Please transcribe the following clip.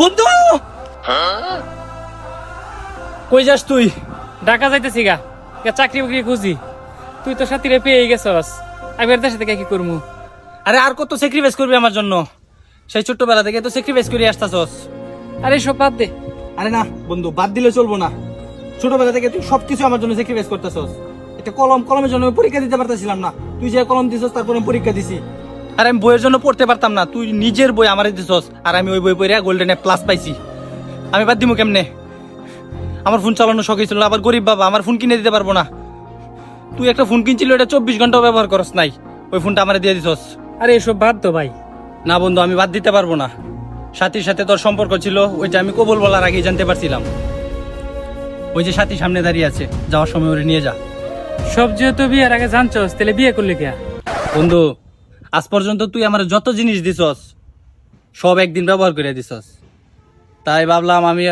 বন্ধু কই যাস তুই? ঢাকা যাইতেছি গা, চাকরি বাকরি খুঁজি। তুই তো সাথীরে পেয়ে গেছস, আমি এর দেশে থেকে কি করবো? আরে আর কত স্যাক্রিফাইস করবি আমার জন্য? সেই ছোট্টবেলা থেকে তো স্যাক্রিফাইস করে আসতাছস। আরে সব বাদ দে। আরে না বন্ধু, বাদ দিলে চলবো না। ছোটবেলা থেকে তুই সবকিছু আমার জন্য স্যাক্রিফাইস করতেছস। একটা কলমের জন্য আমি পরীক্ষা দিতে পারতেছিলাম না, তুই যে কলম দিছস তারপর আমি পরীক্ষা দিছি। আর আমি বইয়ের জন্য পড়তে পারতাম না, তুই নিজের বই আমারে দিছস, আর আমি ওই বই পড়ে গোল্ডেন এ প্লাস পাইছি। আমি বাদ দিমু কেমনে? আমার ফোন চালানো শখ ছিল, আবার গরিব বাবা, আমার ফোন কিনে দিতে পারবো না। তুই একটা ফোন কিনছিল, এটা 24 ঘন্টা ব্যবহার করস নাই, ওই ফোনটা আমারে দিয়ে দিছস। আরে এসব বাদ তো ভাই। না বন্ধু, আমি বাদ দিতে পারবো না। সাথীর সাথে তোর সম্পর্ক ছিল, ওইটা আমি কবুল বলার আগেই জানতে পারছিলাম। ওই যে সাথী সামনে দাঁড়িয়ে আছে, যাওয়ার সময় ওরে নিয়ে যা। সব যেহেতু বিয়ের আগে জানছস, তাহলে বিয়ে করলি কে? বন্ধু, আজ পর্যন্ত তুই আমার যত জিনিস দিছস সব একদিন ব্যবহার করে দিছস, তাই ভাবলাম আমি